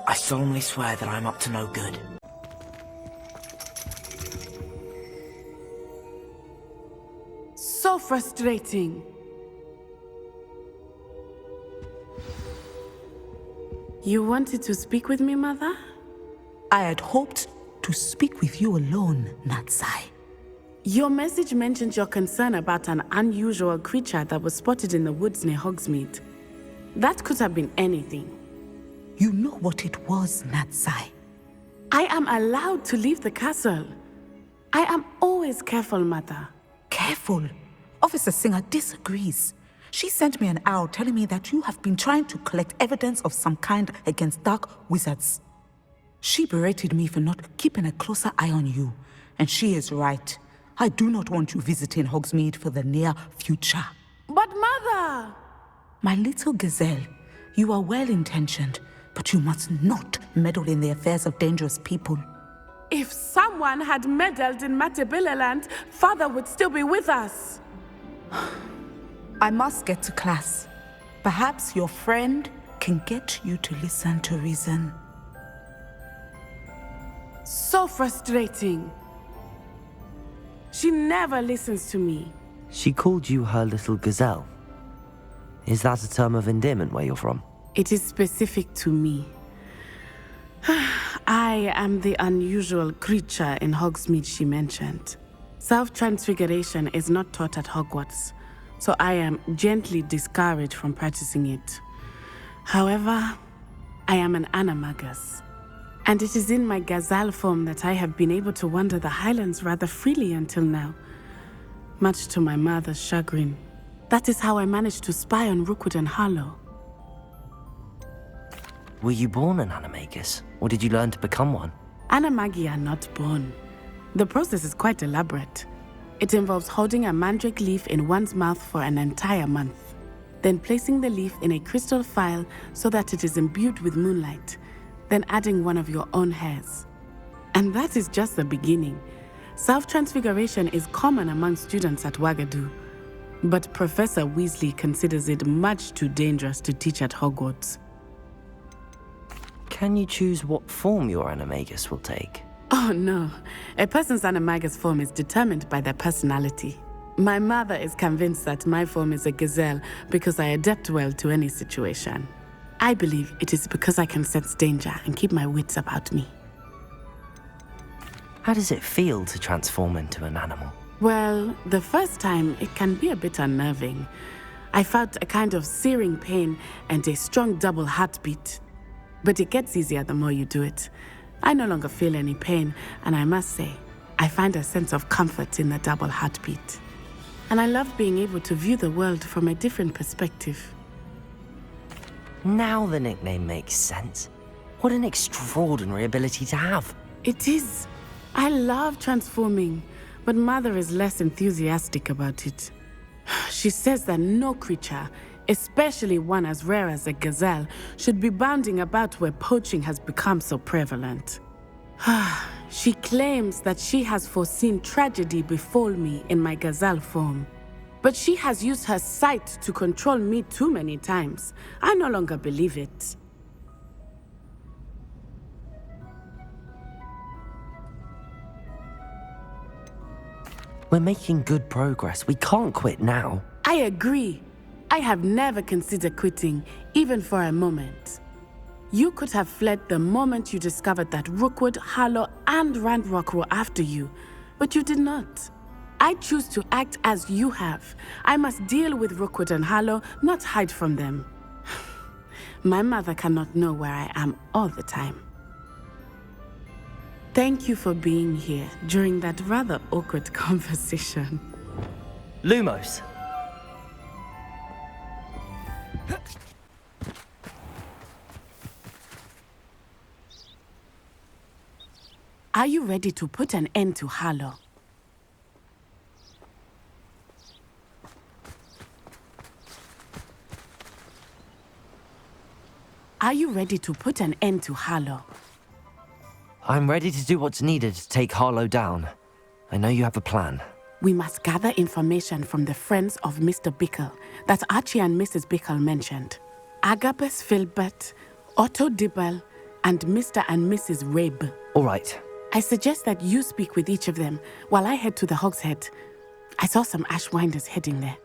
I solemnly swear that I'm up to no good. So frustrating. You wanted to speak with me, Mother? I had hoped to speak with you alone, Natsai. Your message mentioned your concern about an unusual creature that was spotted in the woods near Hogsmeade. That could have been anything. You know what it was, Natsai. I am allowed to leave the castle. I am always careful, Mother. Careful. Officer Singer disagrees. She sent me an owl telling me that you have been trying to collect evidence of some kind against dark wizards. She berated me for not keeping a closer eye on you, and she is right. I do not want you visiting Hogsmeade for the near future. But Mother! My little gazelle, you are well-intentioned, but you must not meddle in the affairs of dangerous people. If someone had meddled in Matabeleland, Father would still be with us. I must get to class. Perhaps your friend can get you to listen to reason. So frustrating. She never listens to me. She called you her little gazelle. Is that a term of endearment where you're from? It is specific to me. I am the unusual creature in Hogsmeade she mentioned. Self-transfiguration is not taught at Hogwarts, so I am gently discouraged from practicing it. However, I am an animagus, and it is in my gazelle form that I have been able to wander the highlands rather freely until now, much to my mother's chagrin. That is how I managed to spy on Rookwood and Harlow. Were you born an animagus, or did you learn to become one? Animagi are not born. The process is quite elaborate. It involves holding a mandrake leaf in one's mouth for an entire month, then placing the leaf in a crystal phial so that it is imbued with moonlight, then adding one of your own hairs. And that is just the beginning. Self-transfiguration is common among students at Wagadu, but Professor Weasley considers it much too dangerous to teach at Hogwarts. Can you choose what form your animagus will take? Oh no, a person's animagus form is determined by their personality. My mother is convinced that my form is a gazelle because I adapt well to any situation. I believe it is because I can sense danger and keep my wits about me. How does it feel to transform into an animal? Well, the first time it can be a bit unnerving. I felt a kind of searing pain and a strong double heartbeat. But it gets easier the more you do it. I no longer feel any pain, and I must say, I find a sense of comfort in the double heartbeat. And I love being able to view the world from a different perspective. Now the nickname makes sense. What an extraordinary ability to have. It is. I love transforming, but Mother is less enthusiastic about it. She says that no creature, especially one as rare as a gazelle, should be bounding about where poaching has become so prevalent. She claims that she has foreseen tragedy befall me in my gazelle form. But she has used her sight to control me too many times. I no longer believe it. We're making good progress. We can't quit now. I agree. I have never considered quitting, even for a moment. You could have fled the moment you discovered that Rookwood, Harlow, and Ranrock were after you, but you did not. I choose to act as you have. I must deal with Rookwood and Harlow, not hide from them. My mother cannot know where I am all the time. Thank you for being here during that rather awkward conversation. Lumos. Are you ready to put an end to Harlow? Are you ready to put an end to Harlow? I'm ready to do what's needed to take Harlow down. I know you have a plan. We must gather information from the friends of Mr. Bickle that Archie and Mrs. Bickle mentioned. Agabus Filbert, Otto Dibble, and Mr. and Mrs. Rabe. All right. I suggest that you speak with each of them while I head to the Hogshead. I saw some Ashwinders heading there.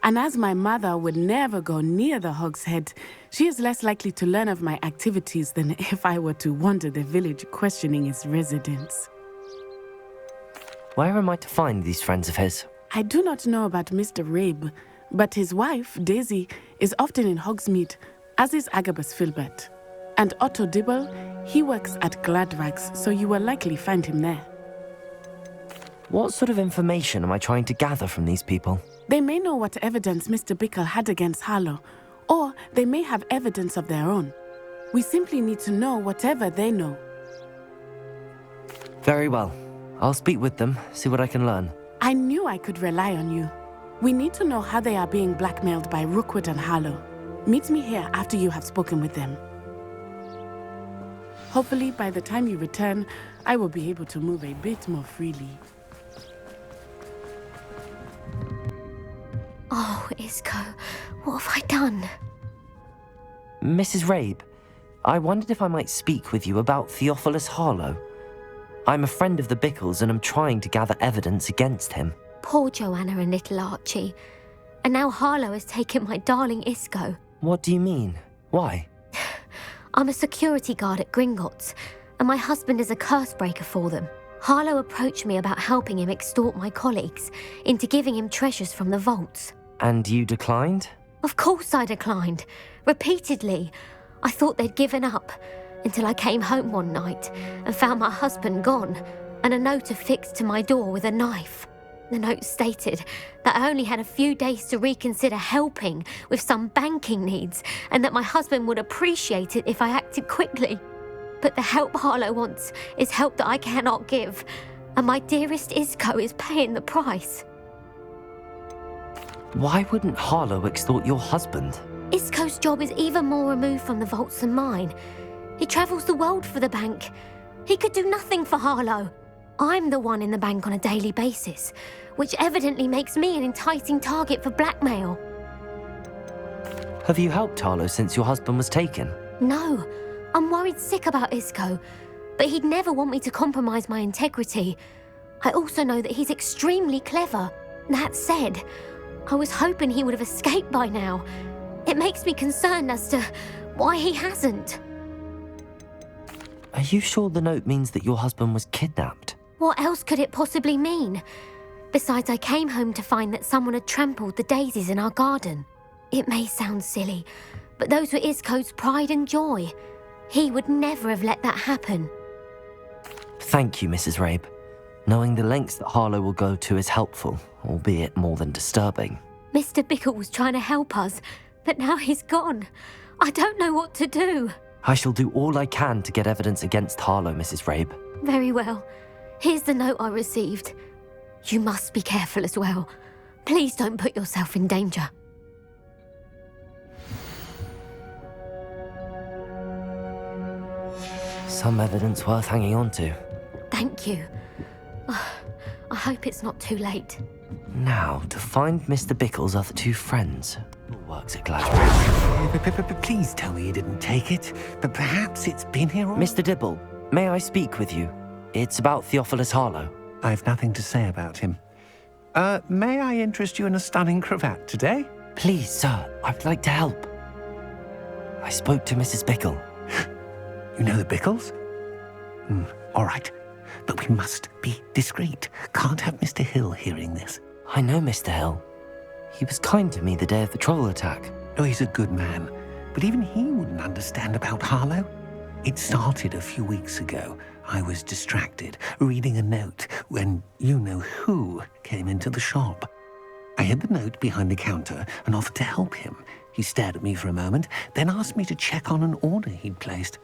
And as my mother would never go near the Hogshead, she is less likely to learn of my activities than if I were to wander the village questioning its residents. Where am I to find these friends of his? I do not know about Mr. Rabe, but his wife, Daisy, is often in Hogsmeade, as is Agabus Filbert. And Otto Dibble, he works at Gladrags, so you will likely find him there. What sort of information am I trying to gather from these people? They may know what evidence Mr. Bickle had against Harlow, or they may have evidence of their own. We simply need to know whatever they know. Very well. I'll speak with them, see what I can learn. I knew I could rely on you. We need to know how they are being blackmailed by Rookwood and Harlow. Meet me here after you have spoken with them. Hopefully, by the time you return, I will be able to move a bit more freely. Oh, Isco, what have I done? Mrs. Rabe, I wondered if I might speak with you about Theophilus Harlow. I'm a friend of the Bickles and am trying to gather evidence against him. Poor Joanna and little Archie. And now Harlow has taken my darling Isco. What do you mean? Why? I'm a security guard at Gringotts, and my husband is a curse breaker for them. Harlow approached me about helping him extort my colleagues into giving him treasures from the vaults. And you declined? Of course I declined. Repeatedly. I thought they'd given up, until I came home one night and found my husband gone, and a note affixed to my door with a knife. The note stated that I only had a few days to reconsider helping with some banking needs, and that my husband would appreciate it if I acted quickly. But the help Harlow wants is help that I cannot give, and my dearest Isco is paying the price. Why wouldn't Harlow extort your husband? Isco's job is even more removed from the vaults than mine. He travels the world for the bank. He could do nothing for Harlow. I'm the one in the bank on a daily basis, which evidently makes me an enticing target for blackmail. Have you helped Harlow since your husband was taken? No, I'm worried sick about Isco, but he'd never want me to compromise my integrity. I also know that he's extremely clever. That said, I was hoping he would have escaped by now. It makes me concerned as to why he hasn't. Are you sure the note means that your husband was kidnapped? What else could it possibly mean? Besides, I came home to find that someone had trampled the daisies in our garden. It may sound silly, but those were Isco's pride and joy. He would never have let that happen. Thank you, Mrs. Rabe. Knowing the lengths that Harlow will go to is helpful, albeit more than disturbing. Mr. Bickle was trying to help us, but now he's gone. I don't know what to do. I shall do all I can to get evidence against Harlow, Mrs. Rabe. Very well. Here's the note I received. You must be careful as well. Please don't put yourself in danger. Some evidence worth hanging on to. Thank you. I hope it's not too late. Now, to find Mr. Bickle's other two friends, who works at Gladrags. Please tell me you didn't take it, but perhaps it's been here all... Mr. Dibble, may I speak with you? It's about Theophilus Harlow. I've nothing to say about him. May I interest you in a stunning cravat today? Please, sir, I'd like to help. I spoke to Mrs. Bickle. You know the Bickles? All right. But we must be discreet. Can't have Mr. Hill hearing this. I know Mr. Hill. He was kind to me the day of the troll attack. Oh, he's a good man. But even he wouldn't understand about Harlow. It started a few weeks ago. I was distracted, reading a note, when you-know-who came into the shop. I hid the note behind the counter and offered to help him. He stared at me for a moment, then asked me to check on an order he'd placed.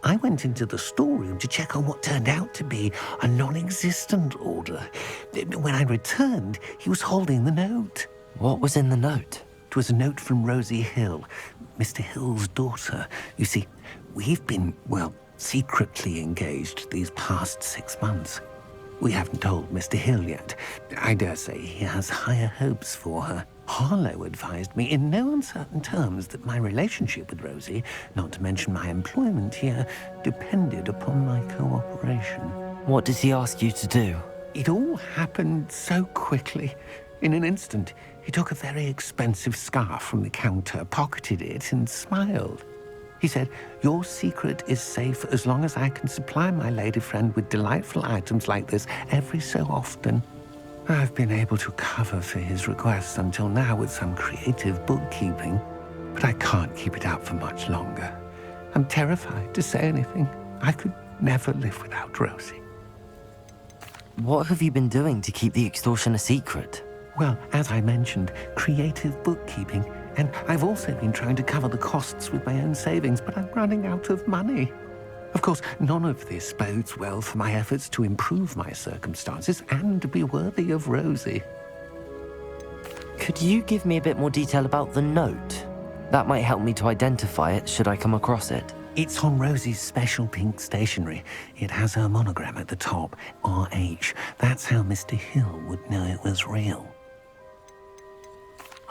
I went into the storeroom to check on what turned out to be a non-existent order. When I returned, he was holding the note. What was in the note? It was a note from Rosie Hill, Mr. Hill's daughter. You see, we've been, secretly engaged these past 6 months. We haven't told Mr. Hill yet. I dare say he has higher hopes for her. Harlow advised me in no uncertain terms that my relationship with Rosie, not to mention my employment here, depended upon my cooperation. What does he ask you to do? It all happened so quickly. In an instant, he took a very expensive scarf from the counter, pocketed it, and smiled. He said, "Your secret is safe as long as I can supply my lady friend with delightful items like this every so often." I've been able to cover for his requests until now with some creative bookkeeping, but I can't keep it up for much longer. I'm terrified to say anything. I could never live without Rosie. What have you been doing to keep the extortion a secret? Well, as I mentioned, creative bookkeeping, and I've also been trying to cover the costs with my own savings, but I'm running out of money. Of course, none of this bodes well for my efforts to improve my circumstances and to be worthy of Rosie. Could you give me a bit more detail about the note? That might help me to identify it should I come across it. It's on Rosie's special pink stationery. It has her monogram at the top, RH. That's how Mr. Hill would know it was real.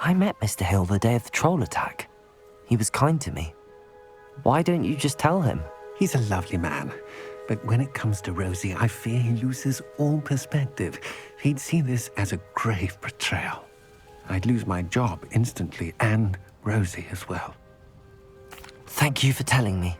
I met Mr. Hill the day of the troll attack. He was kind to me. Why don't you just tell him? He's a lovely man, but when it comes to Rosie, I fear he loses all perspective. He'd see this as a grave betrayal. I'd lose my job instantly, and Rosie as well. Thank you for telling me.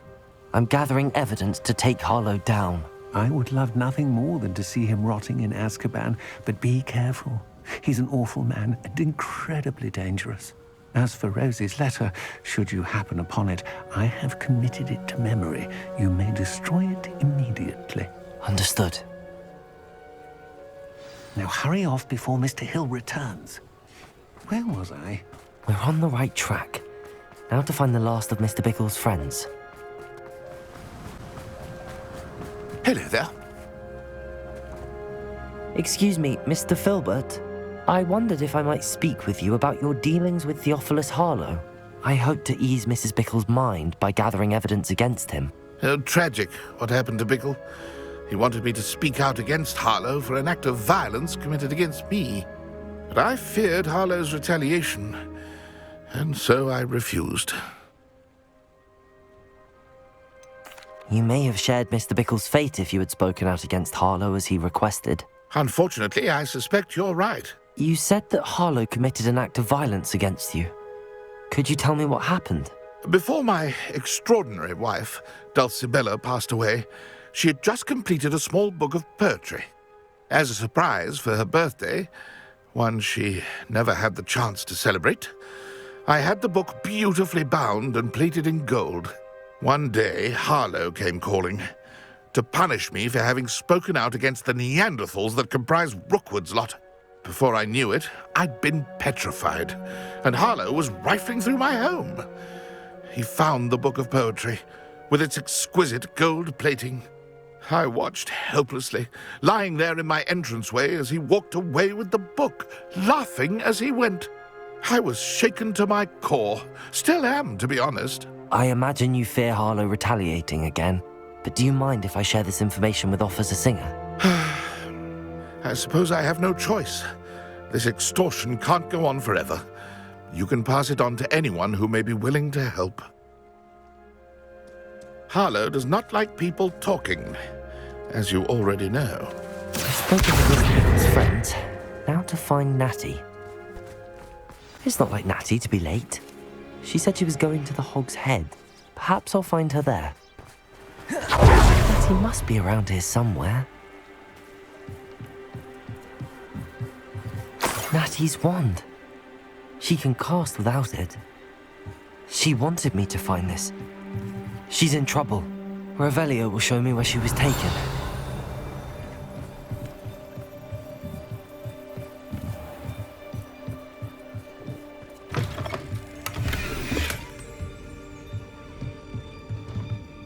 I'm gathering evidence to take Harlow down. I would love nothing more than to see him rotting in Azkaban, but be careful. He's an awful man and incredibly dangerous. As for Rosie's letter, should you happen upon it, I have committed it to memory. You may destroy it immediately. Understood. Now hurry off before Mr. Hill returns. Where was I? We're on the right track. Now to find the last of Mr. Bickle's friends. Hello there. Excuse me, Mr. Filbert. I wondered if I might speak with you about your dealings with Theophilus Harlow. I hope to ease Mrs. Bickle's mind by gathering evidence against him. Tragic what happened to Bickle. He wanted me to speak out against Harlow for an act of violence committed against me. But I feared Harlow's retaliation, and so I refused. You may have shared Mr. Bickle's fate if you had spoken out against Harlow as he requested. Unfortunately, I suspect you're right. You said that Harlow committed an act of violence against you. Could you tell me what happened? Before my extraordinary wife, Dulcibella, passed away, she had just completed a small book of poetry. As a surprise for her birthday, one she never had the chance to celebrate, I had the book beautifully bound and plated in gold. One day, Harlow came calling to punish me for having spoken out against the Neanderthals that comprise Rookwood's lot. Before I knew it, I'd been petrified, and Harlow was rifling through my home. He found the book of poetry, with its exquisite gold plating. I watched helplessly, lying there in my entranceway as he walked away with the book, laughing as he went. I was shaken to my core. Still am, to be honest. I imagine you fear Harlow retaliating again, but do you mind if I share this information with Officer Singer? I suppose I have no choice. This extortion can't go on forever. You can pass it on to anyone who may be willing to help. Harlow does not like people talking, as you already know. I've spoken to Mr. Bickle's friends. Now to find Natty. It's not like Natty to be late. She said she was going to the Hogsheade. Perhaps I'll find her there. Natty must be around here somewhere. Natty's wand. She can cast without it. She wanted me to find this. She's in trouble. Revelio will show me where she was taken.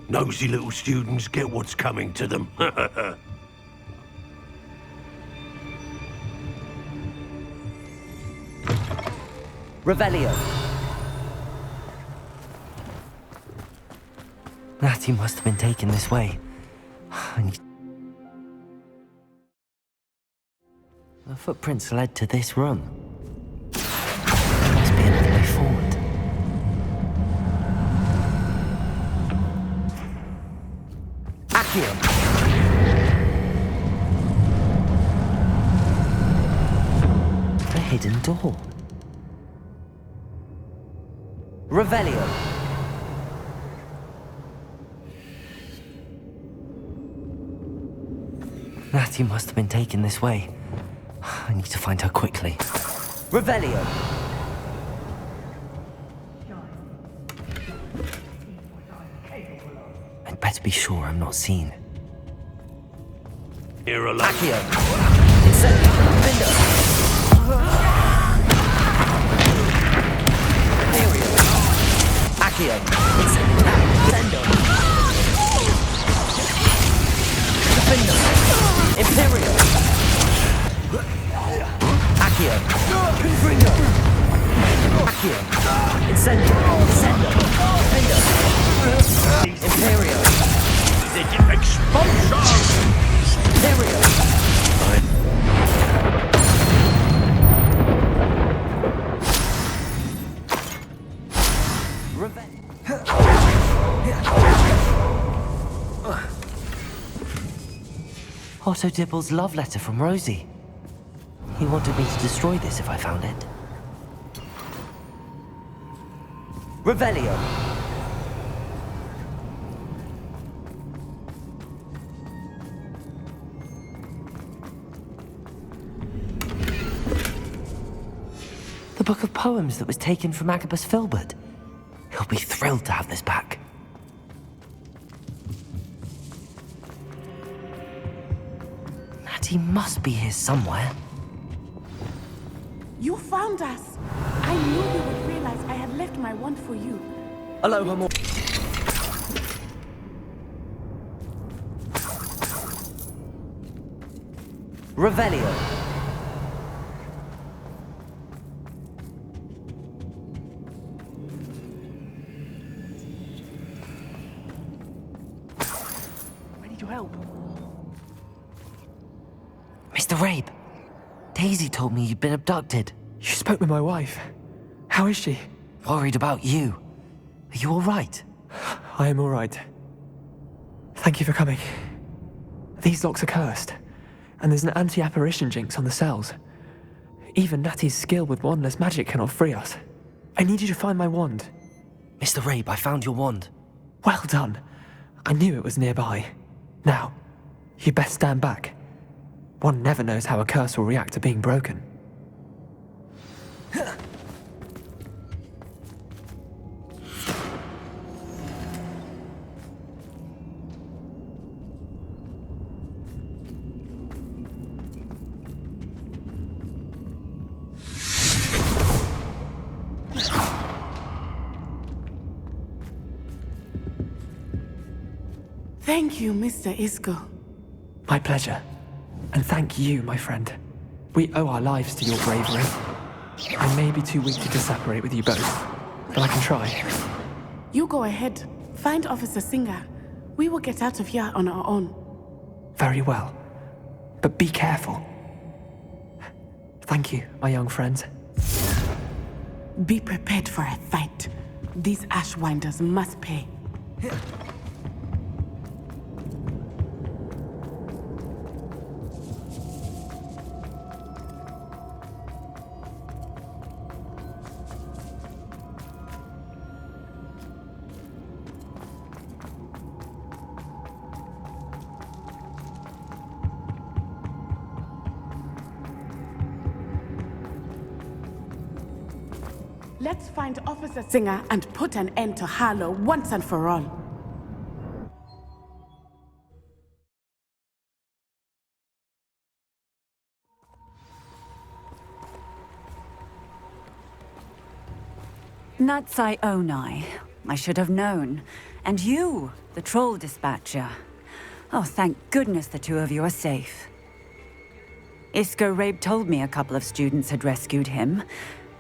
Nosy little students get what's coming to them. Revelio! Natty must have been taken this way. The footprints led to this room. Accio! A hidden door. Revelio. Natty must have been taken this way. I need to find her quickly. Revelio. I'd better be sure I'm not seen. Here alone. Accio. Incendio. Bindo. Imperio. Accio. Incendio. Bindo. Imperio. Accio. Confringo. Accio. Incendio. Incendio. Bindo. Imperio. Expulsion! Imperio. Otto Dibble's love letter from Rosie. He wanted me to destroy this if I found it. Revelio. The book of poems that was taken from Agabus Filbert. He'll be thrilled to have this back. Natty must be here somewhere. You found us! I knew you would realize I had left my wand for you. Aloha, more. Revelio. I need your help. Mr. Rabe, Daisy told me you'd been abducted. You spoke with my wife. How is she? Worried about you. Are you all right? I am all right. Thank you for coming. These locks are cursed, and there's an anti-apparition jinx on the cells. Even Natty's skill with wandless magic cannot free us. I need you to find my wand. Mr. Rabe, I found your wand. Well done. I knew it was nearby. Now, you best stand back. One never knows how a curse will react to being broken. Thank you, Mr. Isco. My pleasure. And thank you, my friend. We owe our lives to your bravery. I may be too weak to separate with you both, but I can try. You go ahead. Find Officer Singer. We will get out of here on our own. Very well. But be careful. Thank you, my young friends. Be prepared for a fight. These Ashwinders must pay. Let's find Officer Singer and put an end to Harlow once and for all. Natsai Onai. I should have known. And you, the troll dispatcher. Oh, thank goodness the two of you are safe. Isco Rabe told me a couple of students had rescued him.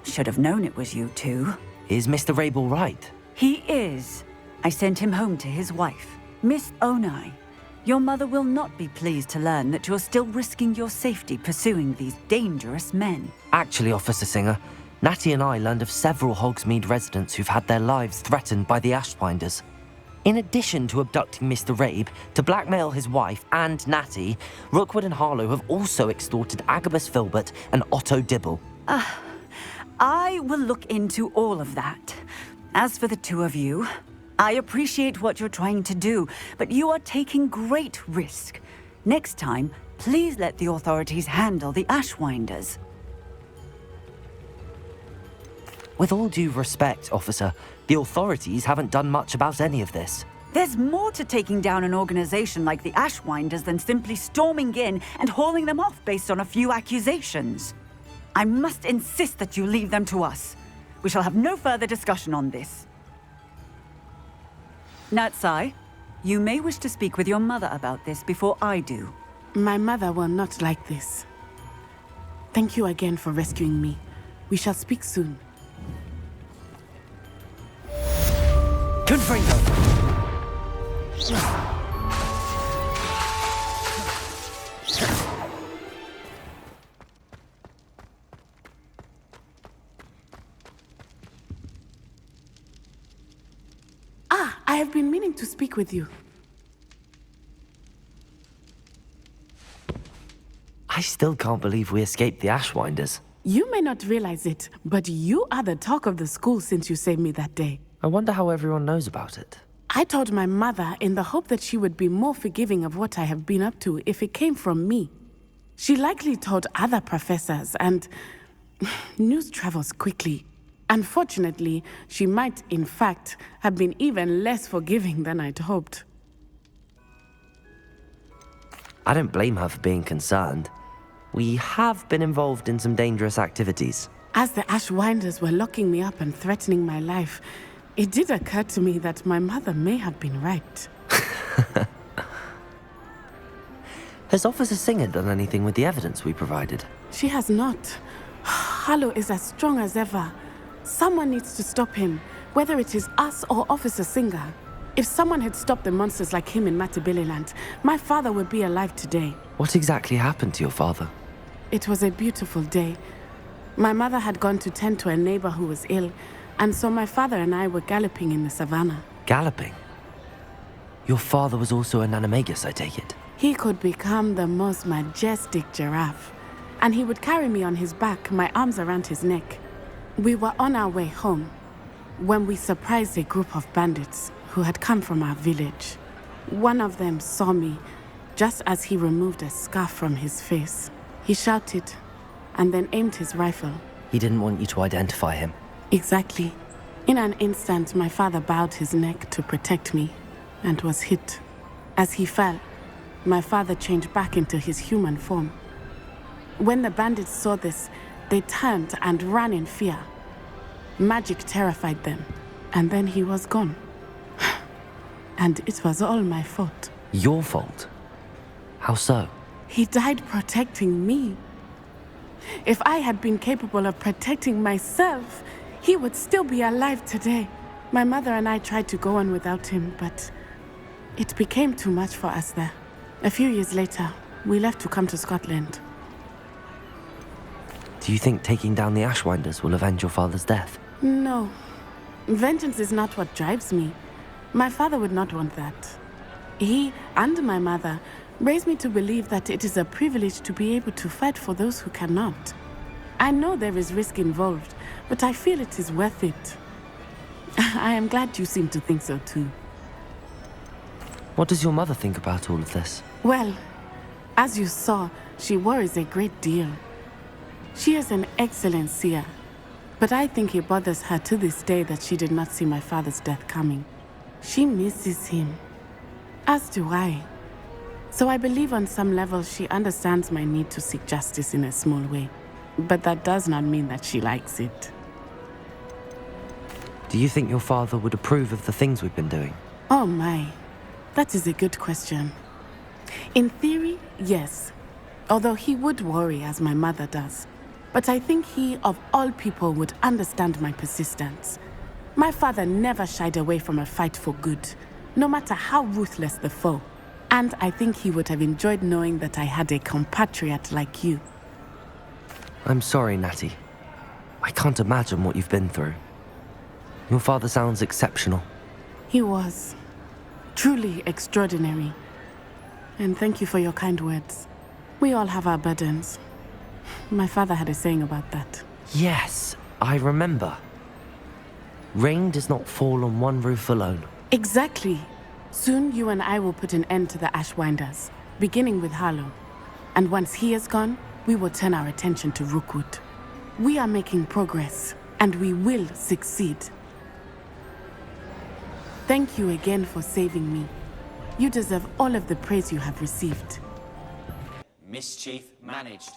Should have known it was you two. Is Mr. Rabe all right? He is. I sent him home to his wife. Miss Onai, your mother will not be pleased to learn that you're still risking your safety pursuing these dangerous men. Actually, Officer Singer, Natty and I learned of several Hogsmeade residents who've had their lives threatened by the Ashwinders. In addition to abducting Mr. Rabe to blackmail his wife and Natty, Rookwood and Harlow have also extorted Agabus Filbert and Otto Dibble. I will look into all of that. As for the two of you, I appreciate what you're trying to do, but you are taking great risk. Next time, please let the authorities handle the Ashwinders. With all due respect, officer, the authorities haven't done much about any of this. There's more to taking down an organization like the Ashwinders than simply storming in and hauling them off based on a few accusations. I must insist that you leave them to us. We shall have no further discussion on this. Natsai, you may wish to speak with your mother about this before I do. My mother will not like this. Thank you again for rescuing me. We shall speak soon. Confringo! I have been meaning to speak with you. I still can't believe we escaped the Ashwinders. You may not realize it, but you are the talk of the school since you saved me that day. I wonder how everyone knows about it. I told my mother in the hope that she would be more forgiving of what I have been up to if it came from me. She likely told other professors, and news travels quickly. Unfortunately, she might, in fact, have been even less forgiving than I'd hoped. I don't blame her for being concerned. We have been involved in some dangerous activities. As the Ashwinders were locking me up and threatening my life, it did occur to me that my mother may have been right. Has Officer Singer done anything with the evidence we provided? She has not. Harlow is as strong as ever. Someone needs to stop him, whether it is us or Officer Singer. If someone had stopped the monsters like him in Matabeleland, my father would be alive today. What exactly happened to your father? It was a beautiful day. My mother had gone to tend to a neighbor who was ill, and so my father and I were galloping in the savannah. Galloping? Your father was also an animagus, I take it? He could become the most majestic giraffe, and he would carry me on his back, my arms around his neck. We were on our way home when we surprised a group of bandits who had come from our village. One of them saw me just as he removed a scarf from his face. He shouted and then aimed his rifle. He didn't want you to identify him. Exactly. In an instant, my father bowed his neck to protect me and was hit. As he fell, my father changed back into his human form. When the bandits saw this, they turned and ran in fear. Magic terrified them, and then he was gone. And it was all my fault. Your fault? How so? He died protecting me. If I had been capable of protecting myself, he would still be alive today. My mother and I tried to go on without him, but it became too much for us there. A few years later, we left to come to Scotland. Do you think taking down the Ashwinders will avenge your father's death? No. Vengeance is not what drives me. My father would not want that. He and my mother raised me to believe that it is a privilege to be able to fight for those who cannot. I know there is risk involved, but I feel it is worth it. I am glad you seem to think so too. What does your mother think about all of this? Well, as you saw, she worries a great deal. She is an excellent seer, but I think it bothers her to this day that she did not see my father's death coming. She misses him, as do I. So I believe on some level she understands my need to seek justice in a small way. But that does not mean that she likes it. Do you think your father would approve of the things we've been doing? Oh my, that is a good question. In theory, yes. Although he would worry as my mother does. But I think he, of all people, would understand my persistence. My father never shied away from a fight for good, no matter how ruthless the foe. And I think he would have enjoyed knowing that I had a compatriot like you. I'm sorry, Natty. I can't imagine what you've been through. Your father sounds exceptional. He was. Truly extraordinary. And thank you for your kind words. We all have our burdens. My father had a saying about that. Yes, I remember. Rain does not fall on one roof alone. Exactly. Soon you and I will put an end to the Ashwinders, beginning with Harlow. And once he is gone, we will turn our attention to Rookwood. We are making progress, and we will succeed. Thank you again for saving me. You deserve all of the praise you have received. Mischief managed.